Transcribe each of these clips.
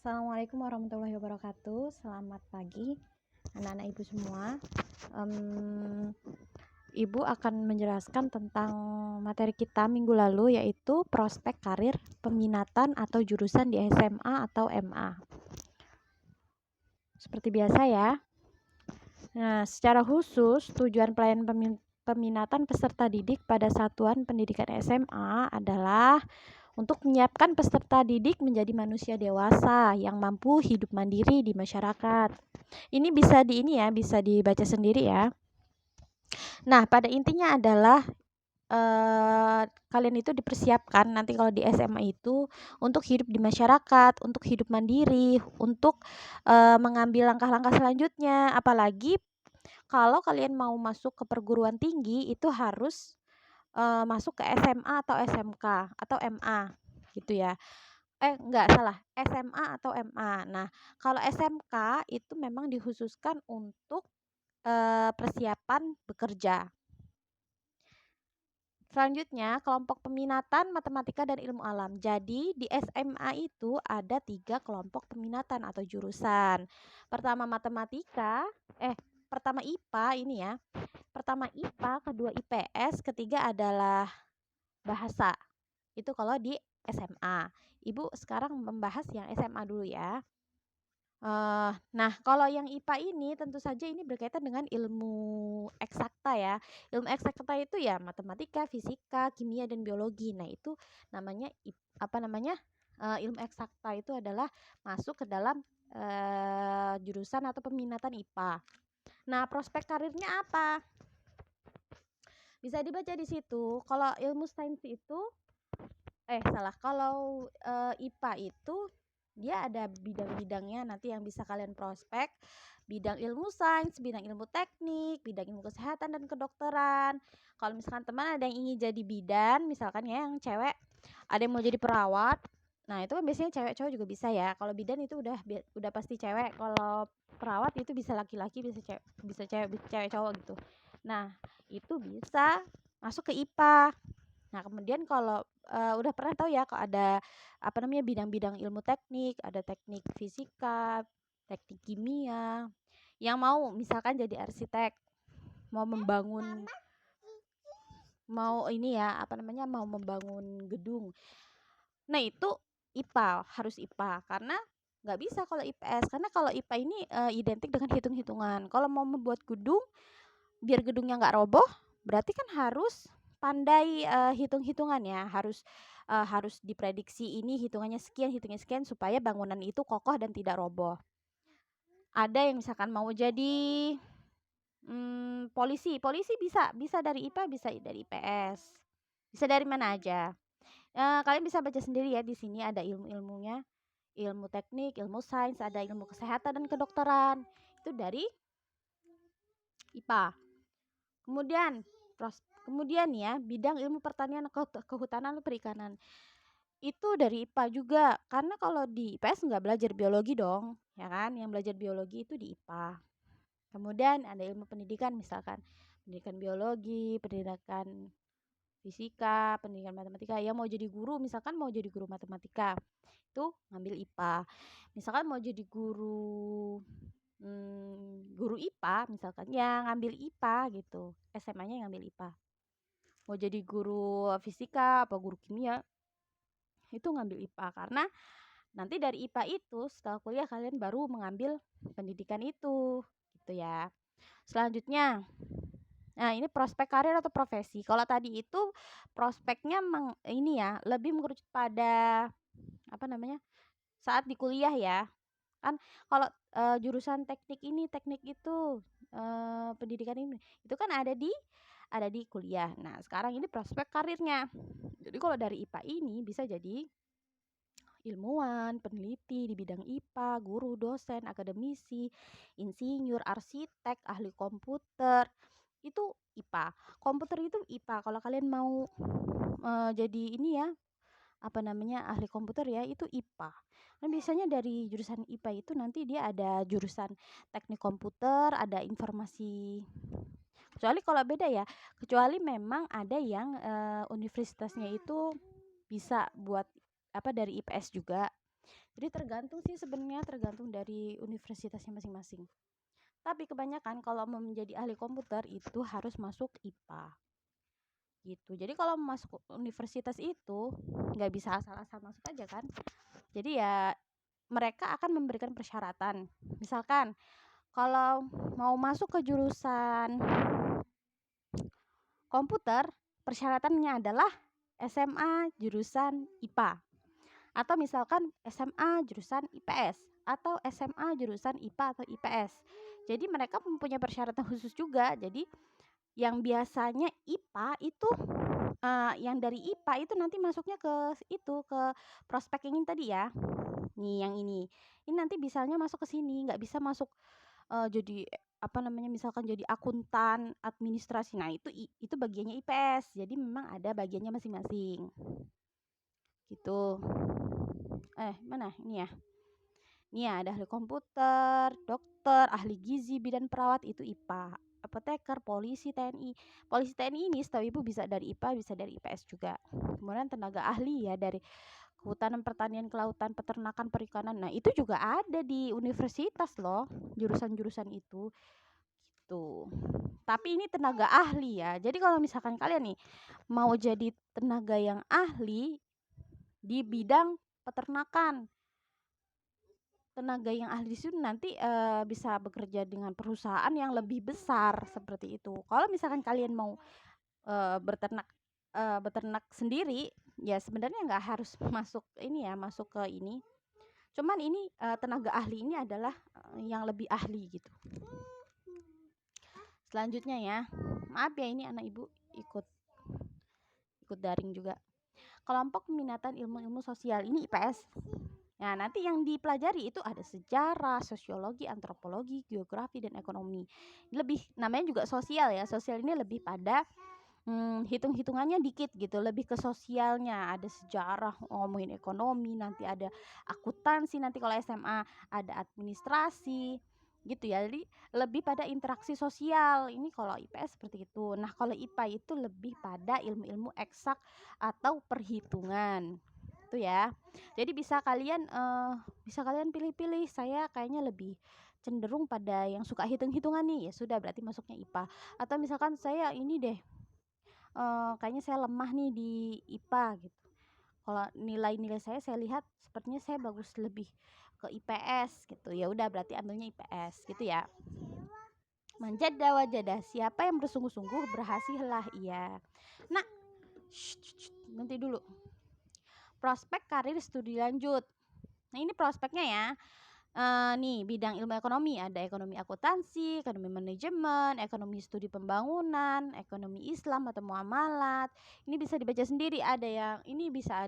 Assalamualaikum warahmatullahi wabarakatuh. Selamat pagi, anak-anak ibu semua. Ibu akan menjelaskan tentang materi kita minggu lalu, yaitu prospek karir, peminatan atau jurusan di SMA atau MA. Seperti biasa ya. Nah, secara khusus tujuan pelayanan peminatan peserta didik pada satuan pendidikan SMA adalah untuk menyiapkan peserta didik menjadi manusia dewasa yang mampu hidup mandiri di masyarakat. Ini bisa dibaca sendiri ya. Nah, pada intinya adalah kalian itu dipersiapkan nanti kalau di SMA itu untuk hidup di masyarakat, untuk hidup mandiri, untuk mengambil langkah-langkah selanjutnya. Apalagi kalau kalian mau masuk ke perguruan tinggi itu harus masuk ke SMA atau SMK atau MA gitu ya. Enggak salah, SMA atau MA. Nah, kalau SMK itu memang dikhususkan untuk persiapan bekerja. Selanjutnya, kelompok peminatan matematika dan ilmu alam. Jadi, di SMA itu ada 3 kelompok peminatan atau jurusan. Pertama pertama IPA ini ya. Pertama IPA, kedua IPS, ketiga adalah bahasa. Itu kalau di SMA. Ibu sekarang membahas yang SMA dulu ya. Nah, kalau yang IPA ini tentu saja ini berkaitan dengan ilmu eksakta ya. Ilmu eksakta itu ya matematika, fisika, kimia dan biologi. Nah, itu namanya ilmu eksakta itu adalah masuk ke dalam jurusan atau peminatan IPA. Nah, prospek karirnya apa? Bisa dibaca di situ. Kalau ilmu sains itu kalau IPA itu dia ada bidang-bidangnya nanti yang bisa kalian prospek, bidang ilmu sains, bidang ilmu teknik, bidang ilmu kesehatan dan kedokteran. Kalau misalkan teman ada yang ingin jadi bidan, misalkan ya yang cewek ada yang mau jadi perawat, nah itu kan biasanya cewek cowok juga bisa ya. Kalau bidan itu udah pasti cewek, kalau perawat itu bisa laki-laki, bisa cewek cowok gitu. Nah itu bisa masuk ke IPA. Nah, kemudian kalau udah pernah tahu ya kalau ada bidang-bidang ilmu teknik, ada teknik fisika, teknik kimia. Yang mau misalkan jadi arsitek, mau membangun mau membangun gedung. Nah, itu IPA, harus IPA karena nggak bisa kalau IPS. Karena kalau IPA ini identik dengan hitung-hitungan. Kalau mau membuat gedung biar gedungnya nggak roboh, berarti kan harus pandai hitung-hitungan ya, harus diprediksi ini hitungannya sekian supaya bangunan itu kokoh dan tidak roboh. Ada yang misalkan mau jadi polisi bisa dari IPA, bisa dari IPS, bisa dari mana aja. Kalian bisa baca sendiri ya, di sini ada ilmu-ilmunya, ilmu teknik, ilmu sains, ada ilmu kesehatan dan kedokteran, itu dari IPA. Kemudian ya, bidang ilmu pertanian, kehutanan, perikanan. Itu dari IPA juga. Karena kalau di IPS nggak belajar biologi dong, ya kan? Yang belajar biologi itu di IPA. Kemudian ada ilmu pendidikan, misalkan pendidikan biologi, pendidikan fisika, pendidikan matematika. Yang mau jadi guru, misalkan mau jadi guru matematika, itu ngambil IPA. Misalkan mau jadi guru IPA misalkan, ya ngambil IPA gitu. SMA-nya ngambil IPA. Mau jadi guru fisika apa guru kimia, itu ngambil IPA karena nanti dari IPA itu setelah kuliah kalian baru mengambil pendidikan itu, gitu ya. Selanjutnya, nah ini prospek karir atau profesi. Kalau tadi itu prospeknya lebih mengerucut pada saat di kuliah ya. Kan kalau jurusan teknik itu, pendidikan ini, itu kan ada di kuliah. Nah, sekarang ini prospek karirnya. Jadi kalau dari IPA ini bisa jadi ilmuwan, peneliti di bidang IPA, guru, dosen, akademisi, insinyur, arsitek, ahli komputer. Itu IPA. Komputer itu IPA. Kalau kalian mau jadi ahli komputer ya, itu IPA. Kan biasanya dari jurusan IPA itu nanti dia ada jurusan teknik komputer, ada informasi. Kecuali memang ada yang universitasnya itu bisa buat dari IPS juga. Jadi tergantung sih sebenarnya, tergantung dari universitasnya masing-masing. Tapi kebanyakan kalau mau menjadi ahli komputer itu harus masuk IPA gitu. Jadi kalau masuk universitas itu nggak bisa asal-asal masuk aja kan. Jadi ya mereka akan memberikan persyaratan. Misalkan kalau mau masuk ke jurusan komputer, persyaratannya adalah SMA jurusan IPA. Atau misalkan SMA jurusan IPS atau SMA jurusan IPA atau IPS. Jadi mereka mempunyai persyaratan khusus juga. Jadi yang biasanya IPA itu yang dari IPA itu nanti masuknya ke itu, ke prospek yang ini tadi ya. Nih yang ini. Ini nanti bisanya masuk ke sini, nggak bisa masuk jadi apa namanya, misalkan jadi akuntan, administrasi. Nah, itu bagiannya IPS. Jadi memang ada bagiannya masing-masing. Gitu. Mana? Ini ya. Ini ya, ada ahli komputer, dokter, ahli gizi, bidan perawat itu IPA. Apoteker, polisi, TNI. Polisi TNI ini setahu Ibu bisa dari IPA, bisa dari IPS juga. Kemudian tenaga ahli ya dari kehutanan, pertanian, kelautan, peternakan, perikanan. Nah, itu juga ada di universitas loh, jurusan-jurusan itu. Gitu. Tapi ini tenaga ahli ya. Jadi kalau misalkan kalian nih mau jadi tenaga yang ahli di bidang peternakan, tenaga yang ahli di situ nanti bisa bekerja dengan perusahaan yang lebih besar seperti itu. Kalau misalkan kalian mau beternak beternak sendiri, ya sebenarnya nggak harus masuk ini ya, masuk ke ini. Cuman ini tenaga ahli ini adalah yang lebih ahli gitu. Selanjutnya ya, maaf ya ini anak ibu ikut daring juga. Kelompok peminatan ilmu-ilmu sosial ini IPS. Nah, nanti yang dipelajari itu ada sejarah, sosiologi, antropologi, geografi, dan ekonomi. Lebih namanya juga sosial ya. Sosial ini lebih pada hitung-hitungannya dikit gitu, lebih ke sosialnya. Ada sejarah, ngomongin ekonomi, nanti ada akuntansi, nanti kalau SMA ada administrasi gitu ya. Jadi lebih pada interaksi sosial. Ini kalau IPS seperti itu. Nah, kalau IPA itu lebih pada ilmu-ilmu eksak atau perhitungan. Itu ya. Jadi bisa kalian pilih-pilih. Saya kayaknya lebih cenderung pada yang suka hitung-hitungan nih. Ya sudah, berarti masuknya IPA. Atau misalkan saya ini deh kayaknya saya lemah nih di IPA gitu. Kalau nilai-nilai saya lihat sepertinya saya bagus lebih ke IPS gitu. Ya udah berarti ambilnya IPS gitu ya. Manjada wajada, siapa yang bersungguh-sungguh berhasillah ia. Nah, nanti dulu. Prospek karir studi lanjut. Nah, ini prospeknya ya. Nih bidang ilmu ekonomi, ada ekonomi akuntansi, ekonomi manajemen, ekonomi studi pembangunan, ekonomi Islam atau muamalat. Ini bisa dibaca sendiri. Ada yang ini bisa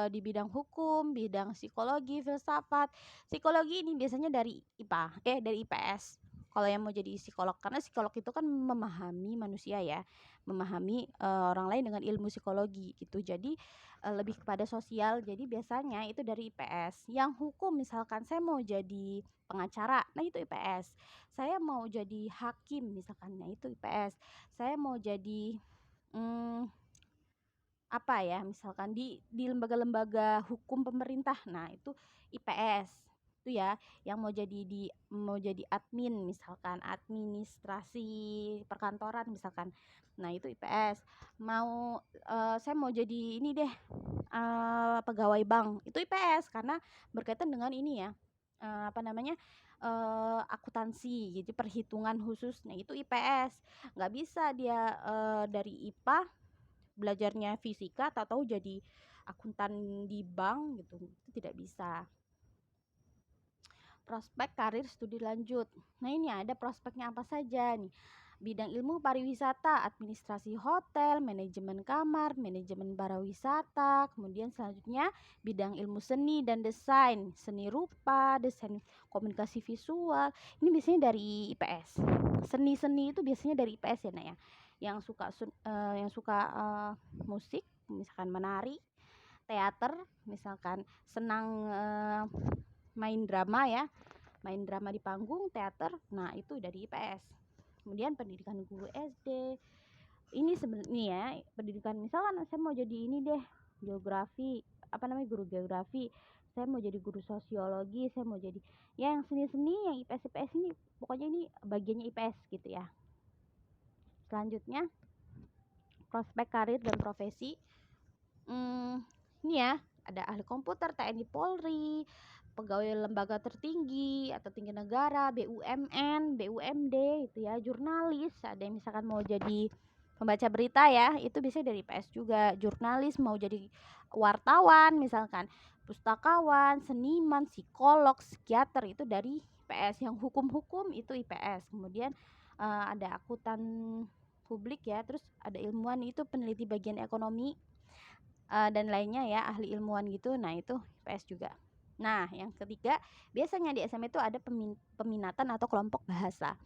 di bidang hukum, bidang psikologi, filsafat. Psikologi ini biasanya dari IPA, dari IPS. Kalau yang mau jadi psikolog, karena psikolog itu kan memahami manusia ya, memahami orang lain dengan ilmu psikologi gitu. Jadi lebih kepada sosial, jadi biasanya itu dari IPS. Yang hukum misalkan saya mau jadi pengacara, nah itu IPS. Saya mau jadi hakim misalkan, nah itu IPS. Saya mau jadi apa ya, misalkan di lembaga-lembaga hukum pemerintah, nah itu IPS. Itu ya, yang mau jadi admin misalkan, administrasi perkantoran misalkan, nah itu IPS. Saya mau jadi ini deh, pegawai bank, itu IPS karena berkaitan dengan ini ya, apa namanya, akuntansi, jadi perhitungan khusus, nah itu IPS. Nggak bisa dia dari IPA belajarnya fisika tahu-tahu jadi akuntan di bank gitu, itu tidak bisa. Prospek karir studi lanjut. Nah, ini ada prospeknya apa saja nih. Bidang ilmu pariwisata, administrasi hotel, manajemen kamar, manajemen pariwisata. Kemudian selanjutnya bidang ilmu seni dan desain, seni rupa, desain komunikasi visual. Ini biasanya dari IPS. Seni-seni itu biasanya dari IPS ya, Nak ya. Yang suka musik, misalkan menari, teater, misalkan senang main drama ya, main drama di panggung, teater, nah itu dari IPS. Kemudian pendidikan guru SD, ini sebenarnya ya, pendidikan misalkan saya mau jadi ini deh, geografi, guru geografi, saya mau jadi guru sosiologi, saya mau jadi ya yang seni-seni, yang IPS ini pokoknya ini bagiannya IPS gitu ya. Selanjutnya prospek karir dan profesi. Ini ya, ada ahli komputer, TNI Polri, pegawai lembaga tertinggi atau tinggi negara, BUMN, BUMD itu ya, jurnalis, ada yang misalkan mau jadi pembaca berita ya, itu bisa dari IPS juga. Jurnalis mau jadi wartawan misalkan, pustakawan, seniman, psikolog, psikiater itu dari IPS. Yang hukum-hukum itu IPS. Kemudian ada akuntan publik ya, terus ada ilmuwan itu peneliti bagian ekonomi dan lainnya ya, ahli ilmuwan gitu. Nah itu IPS juga. Nah yang ketiga, biasanya di SMA itu ada peminatan atau kelompok bahasa.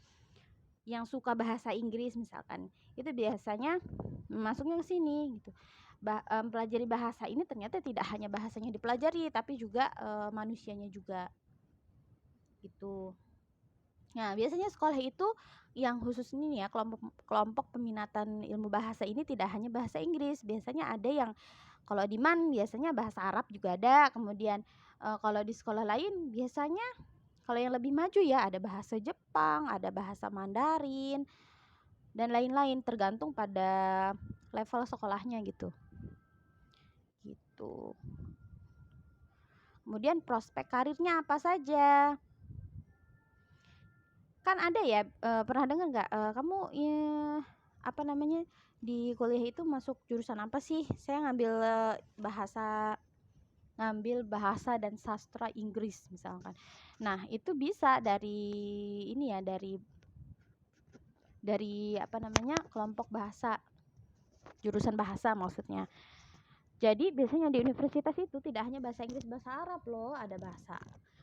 Yang suka bahasa Inggris misalkan, itu biasanya masuknya ke sini gitu. Pelajari bahasa ini ternyata tidak hanya bahasanya dipelajari, tapi juga manusianya juga gitu. Nah biasanya sekolah itu yang khusus ini ya, kelompok peminatan ilmu bahasa ini tidak hanya bahasa Inggris. Biasanya ada yang kalau di MAN biasanya bahasa Arab juga ada. Kemudian kalau di sekolah lain biasanya kalau yang lebih maju ya ada bahasa Jepang, ada bahasa Mandarin dan lain-lain, tergantung pada level sekolahnya gitu. Gitu. Kemudian prospek karirnya apa saja? Kan ada ya, pernah dengar nggak, kamu apa namanya, di kuliah itu masuk jurusan apa sih? Saya ngambil bahasa dan sastra Inggris misalkan. Nah itu bisa dari ini ya, dari apa namanya, kelompok bahasa, jurusan bahasa maksudnya. Jadi biasanya di universitas itu tidak hanya bahasa Inggris, bahasa Arab loh, ada bahasa.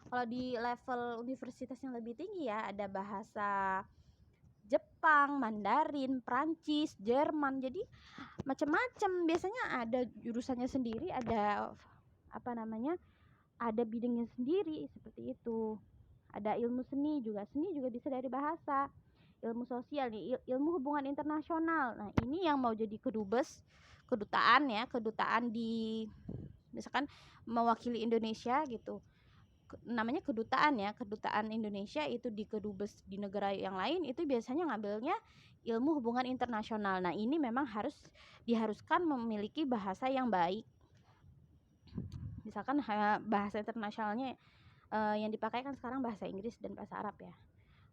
Kalau di level universitas yang lebih tinggi ya, ada bahasa Jepang, Mandarin, Prancis, Jerman. Jadi macam-macam. Biasanya ada jurusannya sendiri, ada apa namanya? Ada bidangnya sendiri seperti itu. Ada ilmu seni juga. Seni juga bisa dari bahasa. Ilmu sosial nih, ilmu hubungan internasional. Nah, ini yang mau jadi kedubes, kedutaan ya, kedutaan di misalkan mewakili Indonesia gitu. Namanya kedutaan ya, kedutaan Indonesia itu di kedubes di negara yang lain, itu biasanya ngambilnya ilmu hubungan internasional. Nah, ini memang diharuskan memiliki bahasa yang baik. Misalkan bahasa internasionalnya yang dipakai kan sekarang bahasa Inggris dan bahasa Arab ya.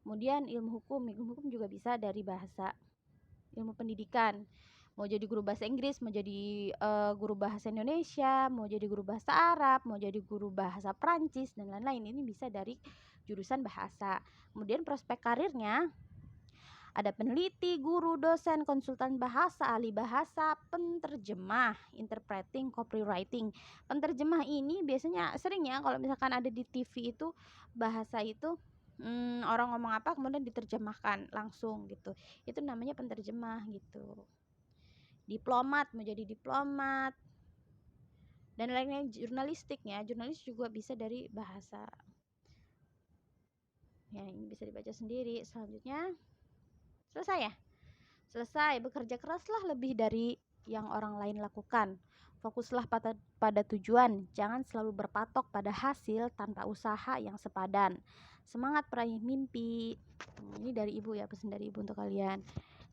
Kemudian ilmu hukum juga bisa dari bahasa. Ilmu pendidikan, mau jadi guru bahasa Inggris, mau jadi guru bahasa Indonesia, mau jadi guru bahasa Arab, mau jadi guru bahasa Prancis dan lain-lain, ini bisa dari jurusan bahasa. Kemudian prospek karirnya ada peneliti, guru, dosen, konsultan bahasa, ahli bahasa, penterjemah, interpreting, copywriting. Penterjemah ini biasanya sering ya kalau misalkan ada di TV itu bahasa itu orang ngomong apa kemudian diterjemahkan langsung gitu. Itu namanya penterjemah gitu. Diplomat, mau jadi diplomat dan lain-lain. Jurnalistik ya, jurnalis juga bisa dari bahasa. Ya, ini bisa dibaca sendiri. Selanjutnya selesai ya. Selesai, bekerja keraslah lebih dari yang orang lain lakukan. Fokuslah pada tujuan, jangan selalu berpatok pada hasil tanpa usaha yang sepadan. Semangat peraih mimpi. Ini dari ibu ya, pesan dari ibu untuk kalian.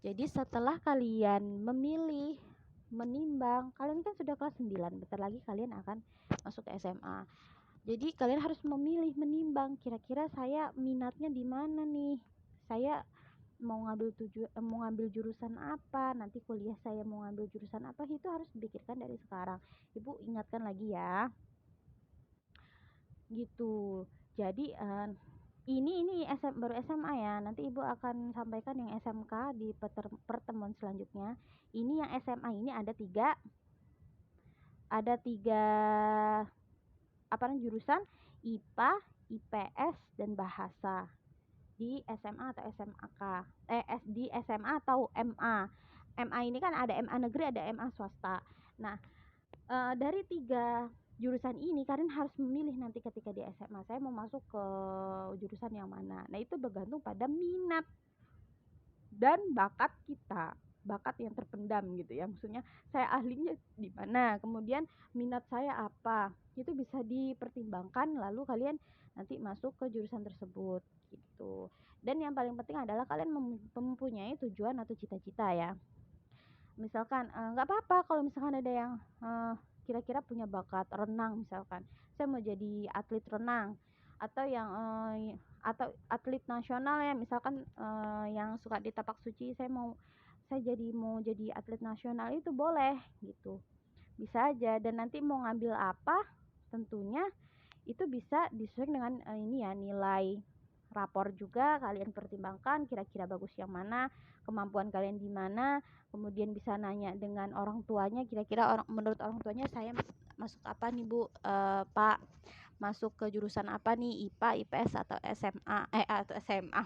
Jadi setelah kalian memilih, menimbang, kalian kan sudah kelas 9, bentar lagi kalian akan masuk ke SMA. Jadi kalian harus memilih, menimbang, kira-kira saya minatnya di mana nih? Saya mau ngambil jurusan apa, nanti kuliah saya mau ngambil jurusan apa, itu harus dipikirkan dari sekarang. Ibu ingatkan lagi ya. Gitu. Jadi ini baru SMA ya. Nanti Ibu akan sampaikan yang SMK di pertemuan selanjutnya. Ini yang SMA ini ada tiga apa namanya jurusan, IPA, IPS dan bahasa di SMA atau SMAK. Di SMA atau MA. MA ini kan ada MA negeri, ada MA swasta. Nah, dari tiga jurusan ini kalian harus memilih nanti ketika di SMA, saya mau masuk ke jurusan yang mana. Nah, itu bergantung pada minat dan bakat kita, bakat yang terpendam gitu ya. Maksudnya saya ahlinya di mana, kemudian minat saya apa. itu bisa dipertimbangkan lalu kalian nanti masuk ke jurusan tersebut gitu. Dan yang paling penting adalah kalian mempunyai tujuan atau cita-cita ya. Misalkan nggak apa-apa kalau misalkan ada yang kira-kira punya bakat renang, misalkan saya mau jadi atlet renang, atau yang atau atlet nasional ya, misalkan yang suka di tapak suci, mau jadi atlet nasional, itu boleh gitu, bisa aja. Dan nanti mau ngambil apa tentunya itu bisa disesuaikan dengan ini ya, nilai rapor juga kalian pertimbangkan kira-kira bagus yang mana, kemampuan kalian di mana, kemudian bisa nanya dengan orang tuanya, kira-kira menurut orang tuanya saya masuk apa nih Bu, Pak, masuk ke jurusan apa nih, IPA, IPS atau SMA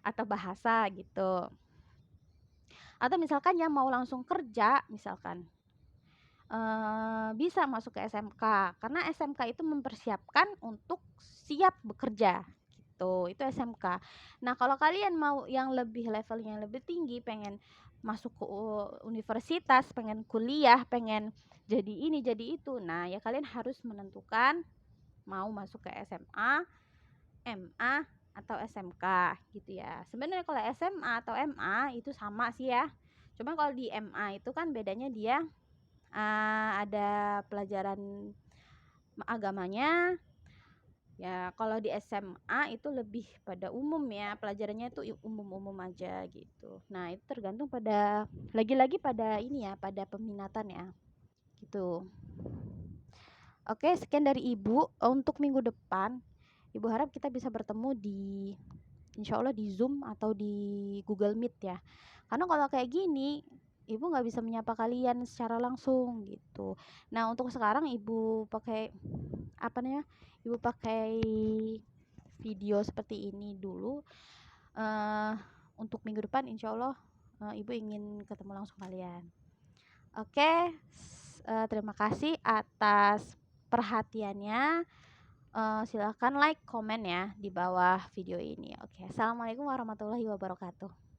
atau bahasa gitu. Atau misalkan yang mau langsung kerja, misalkan bisa masuk ke SMK, karena SMK itu mempersiapkan untuk siap bekerja gitu, itu SMK. Nah kalau kalian mau yang lebih levelnya yang lebih tinggi, pengen masuk ke universitas, pengen kuliah, pengen jadi ini jadi itu, nah ya kalian harus menentukan mau masuk ke SMA, MA atau SMK gitu ya. Sebenarnya kalau SMA atau MA itu sama sih ya, cuma kalau di MA itu kan bedanya dia ada pelajaran agamanya ya. Kalau di SMA itu lebih pada umum ya, pelajarannya itu umum-umum aja gitu. Nah itu tergantung pada, lagi-lagi pada ini ya, pada peminatan ya gitu. Oke, sekian dari Ibu untuk minggu depan. Ibu harap kita bisa bertemu insya Allah di Zoom atau di Google Meet ya. Karena kalau kayak gini Ibu nggak bisa menyapa kalian secara langsung gitu. Nah untuk sekarang Ibu pakai apa namanya? Ibu pakai video seperti ini dulu. Untuk minggu depan insya Allah Ibu ingin ketemu langsung kalian. Oke, terima kasih atas perhatiannya. Silahkan like, komen ya di bawah video ini. Oke, assalamualaikum warahmatullahi wabarakatuh.